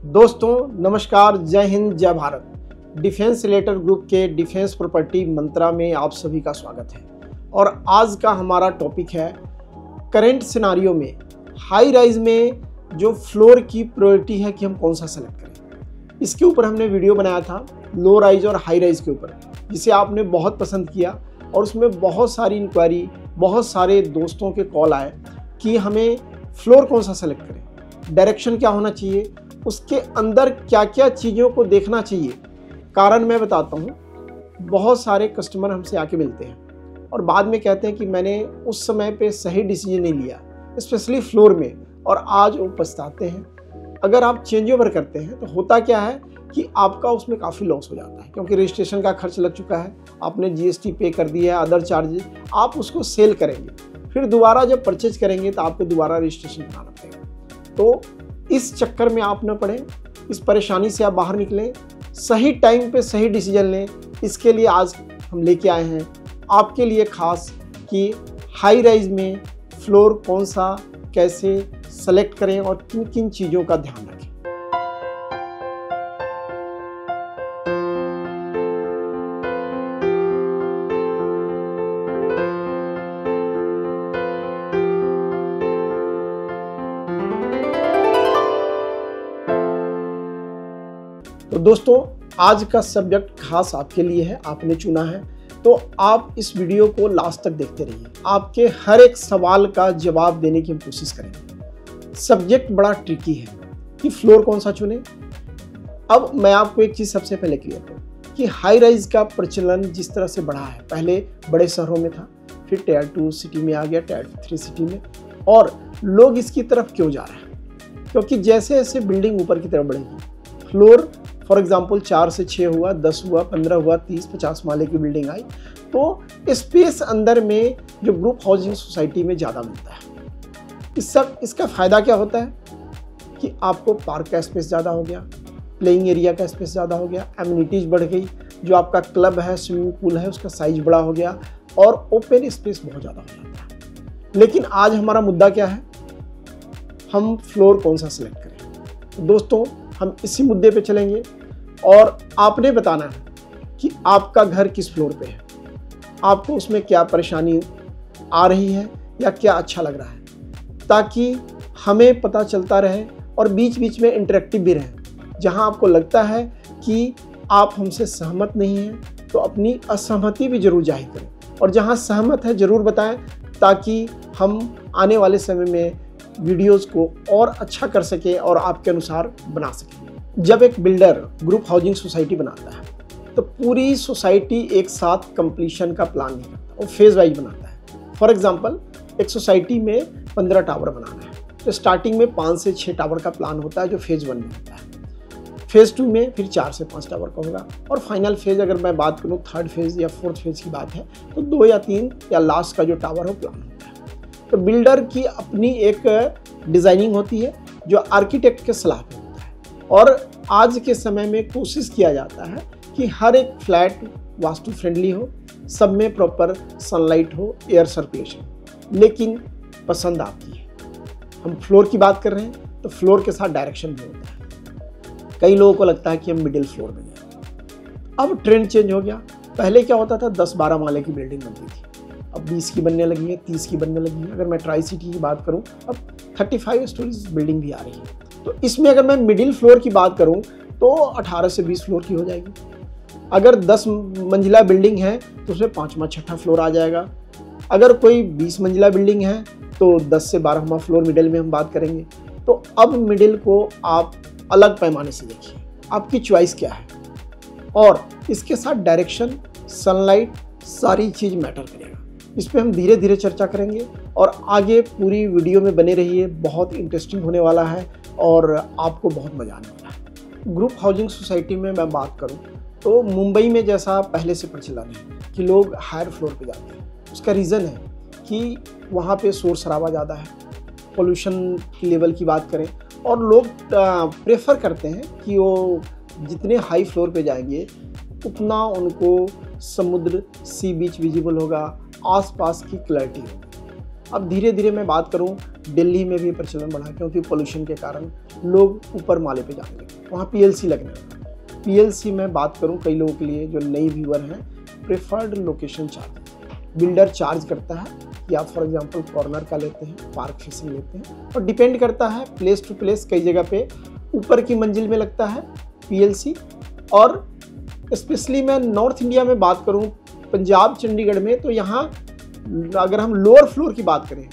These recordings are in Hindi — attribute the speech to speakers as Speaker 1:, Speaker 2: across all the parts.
Speaker 1: दोस्तों नमस्कार, जय हिंद, जय भारत। डिफेंस रिलेटेड ग्रुप के डिफेंस प्रॉपर्टी मंत्रा में आप सभी का स्वागत है। और आज का हमारा टॉपिक है करंट सिनारियो में हाई राइज में जो फ्लोर की प्रायोरिटी है कि हम कौन सा सेलेक्ट करें। इसके ऊपर हमने वीडियो बनाया था लो राइज और हाई राइज के ऊपर, जिसे आपने बहुत पसंद किया और उसमें बहुत सारी इंक्वायरी, बहुत सारे दोस्तों के कॉल आए कि हमें फ्लोर कौन सा सेलेक्ट करें, डायरेक्शन क्या होना चाहिए, उसके अंदर क्या क्या चीज़ों को देखना चाहिए। कारण मैं बताता हूँ, बहुत सारे कस्टमर हमसे आके मिलते हैं और बाद में कहते हैं कि मैंने उस समय पे सही डिसीजन नहीं लिया, स्पेशली फ्लोर में, और आज वो पछताते हैं। अगर आप चेंज ओवर करते हैं तो होता क्या है कि आपका उसमें काफ़ी लॉस हो जाता है, क्योंकि रजिस्ट्रेशन का खर्च लग चुका है, आपने जीएसटी पे कर दिया है, अदर चार्जेस, आप उसको सेल करेंगे, फिर दोबारा जब परचेज करेंगे तो आपको दोबारा रजिस्ट्रेशन कराना पड़ेगा। तो इस चक्कर में आप न पड़े, इस परेशानी से आप बाहर निकलें, सही टाइम पे सही डिसीजन लें। इसके लिए आज हम लेके आए हैं आपके लिए खास कि हाई राइज में फ्लोर कौन सा कैसे सेलेक्ट करें और किन किन चीज़ों का ध्यान रखें। तो दोस्तों आज का सब्जेक्ट खास आपके लिए है, आपने चुना है, तो आप इस वीडियो को लास्ट तक देखते रहिए। आपके हर एक सवाल का जवाब देने की हम कोशिश करेंगे। सब्जेक्ट बड़ा ट्रिकी है कि फ्लोर कौन सा चुने। अब मैं आपको एक चीज़ सबसे पहले क्लियर करूँ कि हाई राइज का प्रचलन जिस तरह से बढ़ा है, पहले बड़े शहरों में था, फिर टायर 2 सिटी में आ गया, टायर 3 सिटी में, और लोग इसकी तरफ क्यों जा रहे हैं? क्योंकि जैसे जैसे बिल्डिंग ऊपर की तरफ बढ़ेगी, फ्लोर फॉर एग्जाम्पल 4 से 6 हुआ, 10 हुआ, 15 हुआ, 30-50 माले की बिल्डिंग आई, तो स्पेस अंदर में जो ग्रुप हाउसिंग सोसाइटी में ज़्यादा मिलता है। इसका फ़ायदा क्या होता है कि आपको पार्क का स्पेस ज़्यादा हो गया, प्लेइंग एरिया का स्पेस ज़्यादा हो गया, एमिनिटीज़ बढ़ गई, जो आपका क्लब है, स्विमिंग पूल है, उसका साइज बड़ा हो गया और ओपन स्पेस बहुत ज़्यादा हो जाता है। लेकिन आज हमारा मुद्दा क्या है, हम फ्लोर कौन सा सिलेक्ट करें। तो दोस्तों हम इसी मुद्दे पे चलेंगे और आपने बताना है कि आपका घर किस फ्लोर पे है, आपको उसमें क्या परेशानी आ रही है या क्या अच्छा लग रहा है, ताकि हमें पता चलता रहे और बीच बीच में इंटरेक्टिव भी रहे। जहां आपको लगता है कि आप हमसे सहमत नहीं हैं तो अपनी असहमति भी जरूर जाहिर करें, और जहां सहमत है ज़रूर बताएं, ताकि हम आने वाले समय में वीडियोस को और अच्छा कर सके और आपके अनुसार बना सके। जब एक बिल्डर ग्रुप हाउसिंग सोसाइटी बनाता है तो पूरी सोसाइटी एक साथ कंप्लीशन का प्लान नहीं करता, वो फेज वाइज बनाता है। फॉर एग्जांपल एक सोसाइटी में 15 टावर बनाना है तो स्टार्टिंग में 5 से 6 टावर का प्लान होता है, जो फेज 1 में होता है। फेज 2 में फिर 4 से 5 टावर का होगा, और फाइनल फेज अगर मैं बात करूँ 3rd फेज या 4th फेज की बात है तो 2 या 3 या लास्ट का जो टावर हो प्लान होता है। तो बिल्डर की अपनी एक डिज़ाइनिंग होती है जो आर्किटेक्ट के सलाह पे होता है, और आज के समय में कोशिश किया जाता है कि हर एक फ्लैट वास्तु फ्रेंडली हो, सब में प्रॉपर सनलाइट हो, एयर सर्कुलेशन। लेकिन पसंद आपकी है। हम फ्लोर की बात कर रहे हैं तो फ्लोर के साथ डायरेक्शन भी होता है। कई लोगों को लगता है कि हम मिडिल फ्लोर में गए। अब ट्रेंड चेंज हो गया। पहले क्या होता था, 10-12 माले की बिल्डिंग बनती थी, अब 20 की बनने लगी है, 30 की बनने लगी है। अगर मैं ट्राई सिटी की बात करूं, अब 35 स्टोरीज बिल्डिंग भी आ रही है। तो इसमें अगर मैं मिडिल फ्लोर की बात करूं तो 18 से 20 फ्लोर की हो जाएगी। अगर 10 मंजिला बिल्डिंग है तो उसमें 5वां 6ठा फ्लोर आ जाएगा। अगर कोई 20 मंजिला बिल्डिंग है तो 10 से 12वां फ्लोर मिडिल में हम बात करेंगे। तो अब मिडिल को आप अलग पैमाने से देखिए, आपकी चॉइस क्या है, और इसके साथ डायरेक्शन, सनलाइट, सारी चीज़ मैटर करेगा। इस पर हम धीरे धीरे चर्चा करेंगे और आगे पूरी वीडियो में बने रहिए, बहुत इंटरेस्टिंग होने वाला है और आपको बहुत मजा आने वाला है। ग्रुप हाउसिंग सोसाइटी में मैं बात करूं तो मुंबई में जैसा पहले से प्रचलन है कि लोग हायर फ्लोर पे जाते हैं। उसका रीज़न है कि वहाँ पे शोर शराबा ज़्यादा है, पोल्यूशन की लेवल की बात करें, और लोग प्रेफर करते हैं कि वो जितने हाई फ्लोर पे जाएंगे उतना उनको समुद्र, सी बीच विजिबल होगा, आसपास की क्लैरिटी होगी। अब धीरे धीरे मैं बात करूं दिल्ली में भी प्रचलन बढ़ा क्योंकि पोल्यूशन के कारण लोग ऊपर माले पे जाने लगे, वहाँ पीएलसी लगने लगा। पीएलसी में बात करूँ कई लोगों के लिए जो नई व्यूअर हैं, preferred location charge builder charge करता है कि आप फॉर एग्जांपल कॉर्नर का लेते हैं, पार्क फेसिंग लेते हैं, और डिपेंड करता है प्लेस टू प्लेस। कई जगह पे ऊपर की मंजिल में लगता है पीएलसी, और स्पेशली मैं नॉर्थ इंडिया में बात करूं पंजाब चंडीगढ़ में, तो यहाँ अगर हम लोअर फ्लोर की बात करें,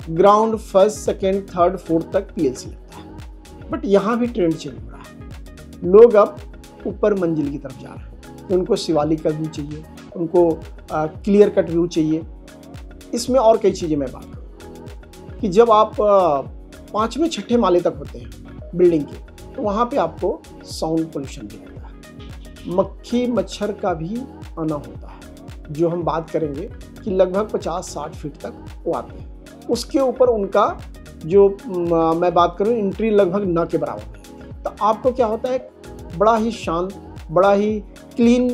Speaker 1: ground first second third fourth तक पीएलसी लगता है। बट यहाँ भी ट्रेंड चेंज हो रहा है, लोग अब ऊपर मंजिल की तरफ जा रहे हैं। तो उनको शिवालिक का व्यू चाहिए, उनको क्लियर कट व्यू चाहिए। इसमें और कई चीज़ें मैं बात करूँ कि जब आप 5वें 6ठे माले तक होते हैं बिल्डिंग के, तो वहाँ पे आपको साउंड पोल्यूशन भी होता है, मक्खी मच्छर का भी आना होता है, जो हम बात करेंगे कि लगभग 50-60 फीट तक वो आते हैं। उसके ऊपर उनका जो मैं बात करूँ एंट्री लगभग न के बराबर है। तो आपको क्या होता है, बड़ा ही शांत, बड़ा ही क्लीन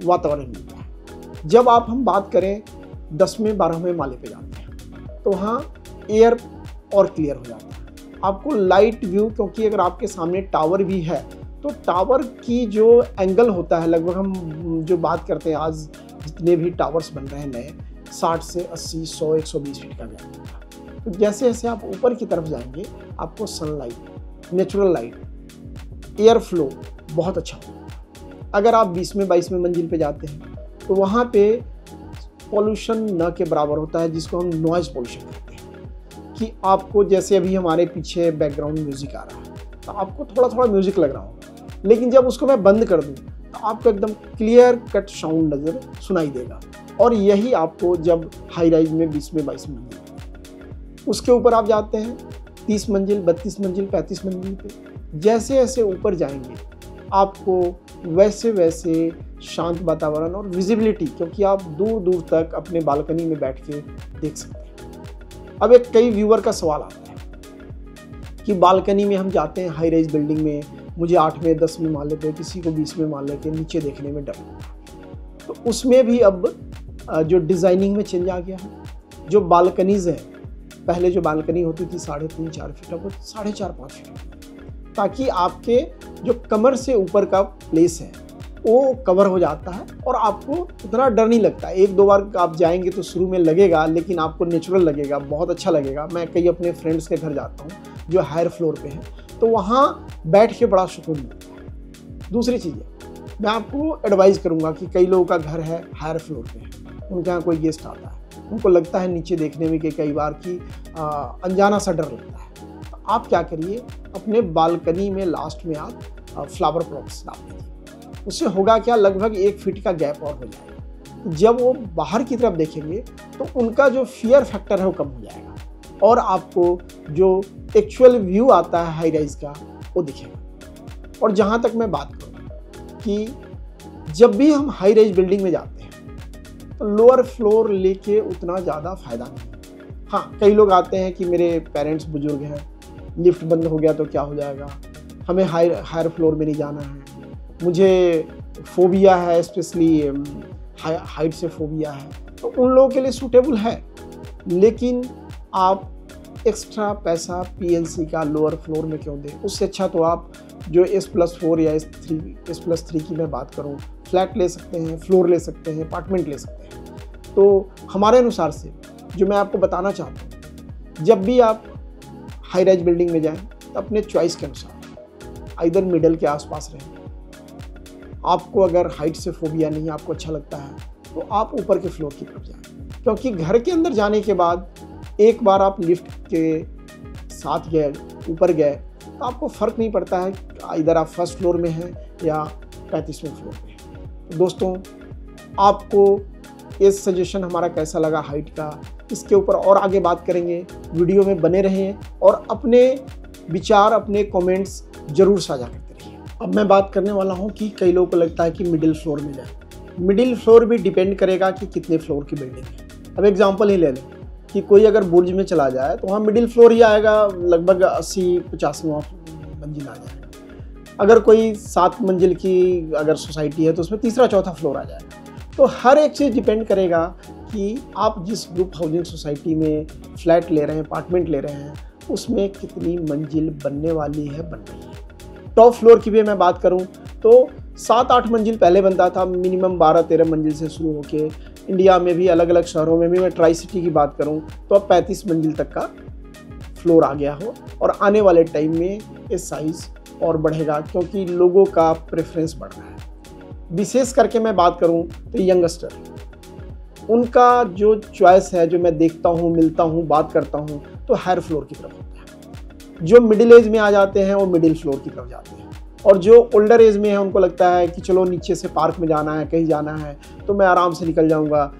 Speaker 1: वातावरण मिलता है। जब हम बात करें 10वें 12वें माले पे जाते हैं, तो वहाँ एयर और क्लियर हो जाता है। आपको लाइट व्यू, क्योंकि अगर आपके सामने टावर भी है, तो टावर की जो एंगल होता है, लगभग हम जो बात करते हैं आज जितने भी टावर्स बन रहे हैं नए, 60 से 80, 100, 120 फीट का गैप होता है। तो जैसे जैसे आप ऊपर की तरफ जाएंगे, आपको sunlight, natural light, air flow बहुत अच्छा होगा। अगर आप 20वें 22वें मंजिल पे जाते हैं, तो वहाँ पे पॉल्यूशन न के बराबर होता है, जिसको हम नॉइज़ पॉल्यूशन कहते हैं। कि आपको जैसे अभी हमारे पीछे बैकग्राउंड म्यूजिक आ रहा है, तो आपको थोड़ा थोड़ा म्यूजिक लग रहा होगा, लेकिन जब उसको मैं बंद कर दूँ तो आपको एकदम क्लियर कट साउंड नज़र सुनाई देगा। और यही आपको जब हाई राइज में 20वें 22वें मंजिल, उसके ऊपर आप जाते हैं 30 मंजिल, 32 मंजिल, 35 मंजिल पे, जैसे जैसे ऊपर जाएंगे आपको वैसे वैसे शांत वातावरण और विजिबिलिटी, क्योंकि आप दूर दूर तक अपने बालकनी में बैठ के देख सकते हैं। अब एक कई व्यूअर का सवाल आता है कि बालकनी में हम जाते हैं हाई राइज बिल्डिंग में, मुझे 8वें 10वें माले पे, किसी को 20वें माले के नीचे देखने में डर लगता है। तो उसमें भी अब जो डिज़ाइनिंग में चेंज आ गया है। जो बालकनीज हैं, पहले जो बालकनी होती थी 3.5-4 फीट, अब 4.5-5 फीट, ताकि आपके जो कमर से ऊपर का प्लेस है वो कवर हो जाता है और आपको उतना डर नहीं लगता। 1-2 बार आप जाएंगे तो शुरू में लगेगा, लेकिन आपको नेचुरल लगेगा, बहुत अच्छा लगेगा। मैं कई अपने फ्रेंड्स के घर जाता हूँ जो हायर फ्लोर पे हैं, तो वहाँ बैठ के बड़ा सुकून मिलता है। दूसरी चीज़ है, मैं आपको एडवाइस करूँगा कि कई लोगों का घर है हायर फ्लोर पे है, उनके यहाँ कोई गेस्ट आता है, उनको लगता है नीचे देखने में कि कई बार की अनजाना सा डर लगता है। तो आप क्या करिए, अपने बालकनी में लास्ट में आप फ्लावर पॉट्स डाल दीजिए। उससे होगा क्या, लगभग 1 फीट का गैप और हो जाएगा। जब वो बाहर की तरफ देखेंगे तो उनका जो फियर फैक्टर है वो कम हो जाएगा, और आपको जो एक्चुअल व्यू आता है हाई राइज का वो दिखेगा। और जहाँ तक मैं बात करूँ कि जब भी हम हाई राइज बिल्डिंग में जाते हैं, तो लोअर फ्लोर लेके उतना ज़्यादा फायदा नहीं। हाँ, कई लोग आते हैं कि मेरे पेरेंट्स बुजुर्ग हैं, लिफ्ट बंद हो गया तो क्या हो जाएगा, हमें हायर फ्लोर में नहीं जाना है, मुझे फोबिया है, स्पेशली हाइट से फोबिया है, तो उन लोगों के लिए सूटेबल है। लेकिन आप एक्स्ट्रा पैसा पीएलसी का लोअर फ्लोर में क्यों दें? उससे अच्छा तो आप जो S+4 या S+3 की मैं बात करूं, फ्लैट ले सकते हैं, फ्लोर ले सकते हैं, अपार्टमेंट ले सकते हैं। तो हमारे अनुसार से जो मैं आपको बताना चाहता हूँ, जब भी आप हाई राइज बिल्डिंग में जाएं, तो अपने चॉइस के अनुसार इधर मिडल के आसपास रहें। आपको अगर हाइट से फोबिया नहीं, आपको अच्छा लगता है, तो आप ऊपर के फ्लोर की तरफ जाएं, क्योंकि घर के अंदर जाने के बाद एक बार आप लिफ्ट के साथ गए, ऊपर गए, तो आपको फ़र्क नहीं पड़ता है इधर आप फर्स्ट फ्लोर में हैं या 35वें फ्लोर पे हैं। तो दोस्तों, आपको ये सजेशन हमारा कैसा लगा हाइट का, इसके ऊपर और आगे बात करेंगे। वीडियो में बने रहें और अपने विचार, अपने कमेंट्स ज़रूर साझा करते रहिए। अब मैं बात करने वाला हूँ कि कई लोगों को लगता है कि मिडिल फ्लोर में जाए। मिडिल फ्लोर भी डिपेंड करेगा कि कितने फ्लोर की बिल्डिंग है। अब एग्जांपल ही ले लें कि कोई अगर बुर्ज में चला जाए तो वहाँ मिडिल फ्लोर ही आएगा, लगभग 80-85वां मंजिल आ जाएगा। अगर कोई 7 मंजिल की अगर सोसाइटी है तो उसमें 3रा-4था फ्लोर आ जाएगा। तो हर एक चीज़ डिपेंड करेगा कि आप जिस ग्रुप हाउसिंग सोसाइटी में फ्लैट ले रहे हैं, अपार्टमेंट ले रहे हैं, उसमें कितनी मंजिल बनने वाली है, बन रही है। टॉप फ्लोर की भी मैं बात करूं तो 7-8 मंजिल पहले बनता था, मिनिमम 12-13 मंजिल से शुरू होके इंडिया में भी अलग अलग शहरों में भी, मैं ट्राई सिटी की बात करूं तो अब 35 मंजिल तक का फ्लोर आ गया हो। और आने वाले टाइम में ये साइज़ और बढ़ेगा क्योंकि लोगों का प्रेफरेंस बढ़ रहा है। विशेष करके मैं बात करूं तो यंगस्टर, उनका जो चॉइस है, जो मैं देखता हूं, मिलता हूं, बात करता हूं, तो हायर फ्लोर की तरफ होता है। जो मिडिल एज में आ जाते हैं वो मिडिल फ्लोर की तरफ जाते हैं, और जो ओल्डर एज में है उनको लगता है कि चलो नीचे से पार्क में जाना है, कहीं जाना है तो मैं आराम से निकल जाऊंगा,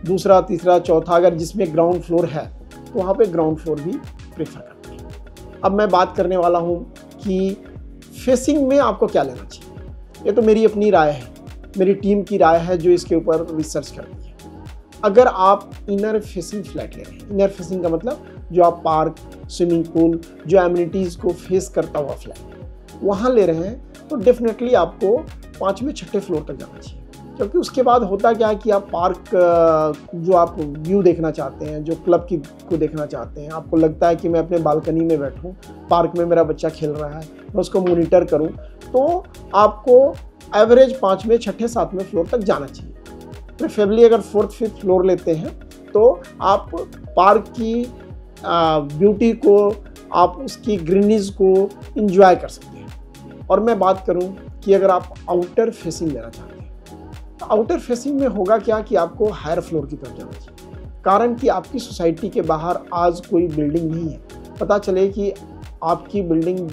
Speaker 1: दूसरा, तीसरा, चौथा, अगर जिसमें ग्राउंड फ्लोर है तो वहाँ पे ग्राउंड फ्लोर भी प्रेफर करते हैं। अब मैं बात करने वाला हूँ कि फेसिंग में आपको क्या लेना चाहिए। ये तो मेरी अपनी राय है, मेरी टीम की राय है जो इसके ऊपर रिसर्च करती है। अगर आप इनर फेसिंग फ्लैट ले रहे हैं, इनर फेसिंग का मतलब जो आप पार्क, स्विमिंग पूल, जो एमिनिटीज़ को फेस करता हुआ फ्लैट वहाँ ले रहे हैं, तो डेफिनेटली आपको 5वें 6ठे फ्लोर तक जाना चाहिए। क्योंकि उसके बाद होता क्या है कि आप पार्क जो आप व्यू देखना चाहते हैं, जो क्लब की को देखना चाहते हैं, आपको लगता है कि मैं अपने बालकनी में बैठूं, पार्क में मेरा बच्चा खेल रहा है, मैं उसको मॉनिटर करूं, तो आपको एवरेज 5वें 6ठे 7वें फ्लोर तक जाना चाहिए। प्रेफरेबली अगर 4th 5th फ्लोर लेते हैं तो आप पार्क की ब्यूटी को, आप उसकी ग्रीनीज को इंजॉय कर सकते हैं। और मैं बात करूं कि अगर आप आउटर फेसिंग लेना चाहते हैं तो आउटर फेसिंग में होगा क्या कि आपको हायर फ्लोर की तरफ जाना चाहिए। कारण कि आपकी सोसाइटी के बाहर आज कोई बिल्डिंग नहीं है, पता चले कि आपकी बिल्डिंग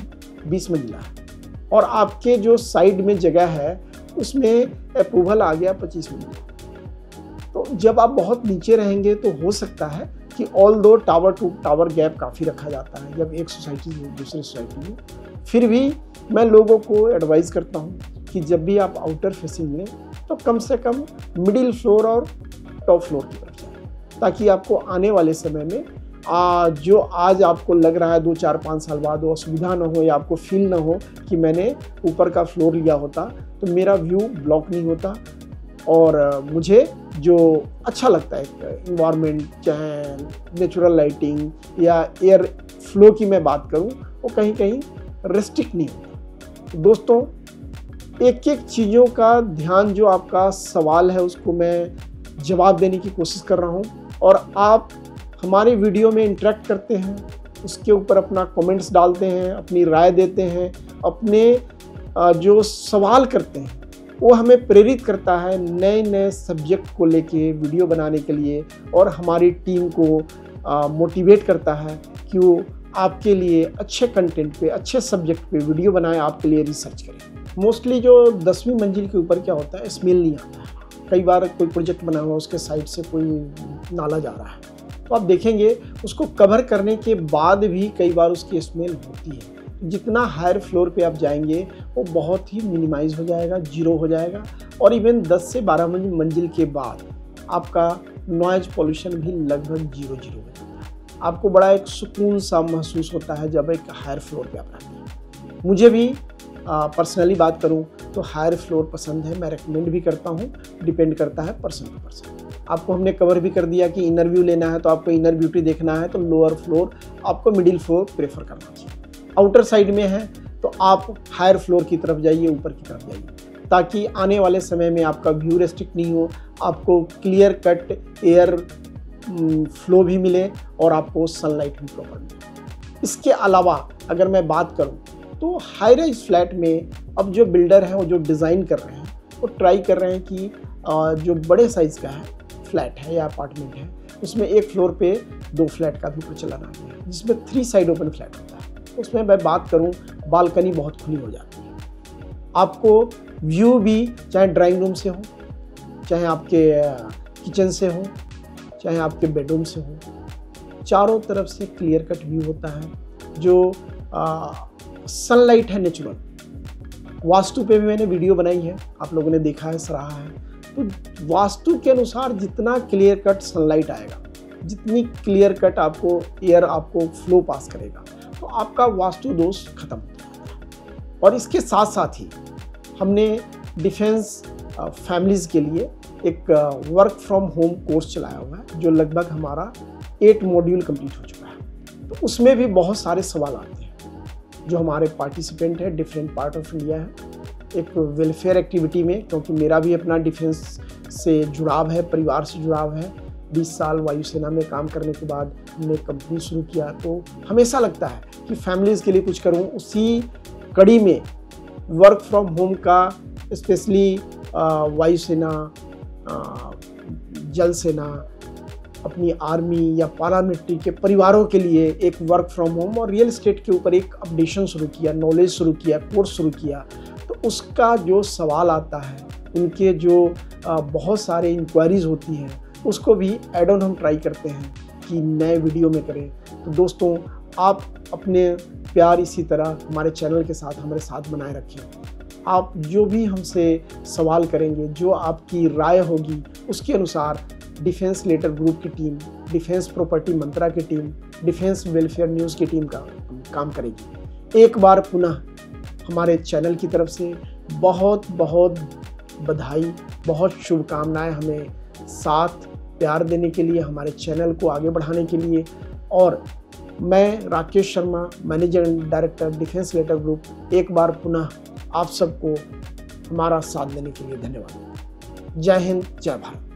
Speaker 1: 20 मंजिला है और आपके जो साइड में जगह है उसमें अप्रूवल आ गया 25 मंजिला, तो जब आप बहुत नीचे रहेंगे तो हो सकता है कि ऑल दो टावर टू टावर गैप काफ़ी रखा जाता है जब एक सोसाइटी से दूसरी सोसाइटी में, फिर भी मैं लोगों को एडवाइस करता हूँ कि जब भी आप आउटर फेसिंग लें तो कम से कम मिडिल फ्लोर और टॉप फ्लोर की तरफ जाएं, ताकि आपको आने वाले समय में जो आज आपको लग रहा है 2, 4, 5 साल बाद वो असुविधा ना हो, या आपको फील ना हो कि मैंने ऊपर का फ्लोर लिया होता तो मेरा व्यू ब्लॉक नहीं होता और मुझे जो अच्छा लगता है इन्वायरमेंट, चाहे नेचुरल लाइटिंग या एयर फ्लो की मैं बात करूं, वो कहीं कहीं रेस्ट्रिक्ट नहीं होता। दोस्तों, एक एक चीज़ों का ध्यान, जो आपका सवाल है उसको मैं जवाब देने की कोशिश कर रहा हूं, और आप हमारे वीडियो में इंटरेक्ट करते हैं, उसके ऊपर अपना कमेंट्स डालते हैं, अपनी राय देते हैं, अपने जो सवाल करते हैं वो हमें प्रेरित करता है नए नए सब्जेक्ट को लेके वीडियो बनाने के लिए, और हमारी टीम को मोटिवेट करता है कि वो आपके लिए अच्छे कंटेंट पे, अच्छे सब्जेक्ट पे वीडियो बनाएं, आपके लिए रिसर्च करें। मोस्टली जो 10वीं मंजिल के ऊपर क्या होता है, स्मेल नहीं आता है। कई बार कोई प्रोजेक्ट बना हुआ, उसके साइड से कोई नाला जा रहा है, तो आप देखेंगे उसको कवर करने के बाद भी कई बार उसकी स्मेल होती है। जितना हायर फ्लोर पे आप जाएंगे वो बहुत ही मिनिमाइज हो जाएगा, जीरो हो जाएगा, और इवन 10 से 12 मंजिल के बाद आपका नॉइज पॉल्यूशन भी लगभग जीरो हो जाता है। आपको बड़ा एक सुकून सा महसूस होता है जब एक हायर फ्लोर पे आप रहते हैं। मुझे भी पर्सनली बात करूं तो हायर फ्लोर पसंद है, मैं रेकमेंड भी करता हूं, डिपेंड करता है पर्सन टू पर्सन। आपको हमने कवर भी कर दिया कि इनर व्यू लेना है तो आपको इनर ब्यूटी देखना है तो लोअर फ्लोर, आपको मिडिल फ्लोर प्रेफर करना चाहिए। आउटर साइड में है तो आप हायर फ्लोर की तरफ जाइए, ऊपर की तरफ जाइए, ताकि आने वाले समय में आपका व्यू रेस्ट्रिक्ट नहीं हो, आपको क्लियर कट एयर फ्लो भी मिले और आपको सनलाइट भी प्रॉपर मिले। इसके अलावा अगर मैं बात करूं तो हाई राइज फ्लैट में अब जो बिल्डर हैं वो जो डिज़ाइन कर रहे हैं वो ट्राई कर रहे हैं कि जो बड़े साइज़ का है फ्लैट है या अपार्टमेंट है उसमें एक फ्लोर पे 2 फ्लैट का भी प्रचलन आ गया है, जिसमें 3 साइड ओपन फ्लैट होता है। उसमें मैं बात करूं बालकनी बहुत खुली हो जाती है, आपको व्यू भी चाहे ड्राइंग रूम से हो, चाहे आपके किचन से हो, चाहे आपके बेडरूम से हो, चारों तरफ से क्लियर कट व्यू होता है। जो सनलाइट है नेचुरल, वास्तु पे भी मैंने वीडियो बनाई है, आप लोगों ने देखा है, सराहा है। तो वास्तु के अनुसार जितना क्लियर कट सनलाइट आएगा, जितनी क्लियर कट आपको एयर आपको फ्लो पास करेगा, तो आपका वास्तु दोष खत्म हो जाता है। और इसके साथ साथ ही हमने डिफेंस फैमिलीज़ के लिए एक वर्क फ्रॉम होम कोर्स चलाया हुआ है, जो लगभग हमारा 8 मॉड्यूल कंप्लीट हो चुका है। तो उसमें भी बहुत सारे सवाल आते हैं। जो हमारे पार्टिसिपेंट है डिफरेंट पार्ट ऑफ इंडिया है, एक वेलफेयर एक्टिविटी में, क्योंकि मेरा भी अपना डिफेंस से जुड़ाव है, परिवार से जुड़ाव है। 20 साल वायुसेना में काम करने के बाद हमने कंपनी शुरू किया, तो हमेशा लगता है कि फैमिलीज़ के लिए कुछ करूं। उसी कड़ी में वर्क फ्रॉम होम का स्पेशली वायुसेना, जल सेना, अपनी आर्मी या पैरामिलिट्री के परिवारों के लिए एक वर्क फ्रॉम होम और रियल एस्टेट के ऊपर एक अपडेशन शुरू किया, नॉलेज शुरू किया, कोर्स शुरू किया। तो उसका जो सवाल आता है, उनके जो बहुत सारे इंक्वायरीज होती हैं, उसको भी एड ऑन हम ट्राई करते हैं कि नए वीडियो में करें। तो दोस्तों, आप अपने प्यार इसी तरह हमारे चैनल के साथ हमारे साथ बनाए रखें। आप जो भी हमसे सवाल करेंगे, जो आपकी राय होगी, उसके अनुसार डिफेंस लेटर ग्रुप की टीम, डिफेंस प्रॉपर्टी मंत्रा की टीम, डिफेंस वेलफेयर न्यूज़ की टीम का काम करेगी। एक बार पुनः हमारे चैनल की तरफ से बहुत बहुत बधाई, बहुत शुभकामनाएं हमें साथ प्यार देने के लिए, हमारे चैनल को आगे बढ़ाने के लिए। और मैं Rakesh Sharma, manager and director defence letter group, एक बार पुनः आप सबको हमारा साथ देने के लिए धन्यवाद। जय हिंद, जय भारत।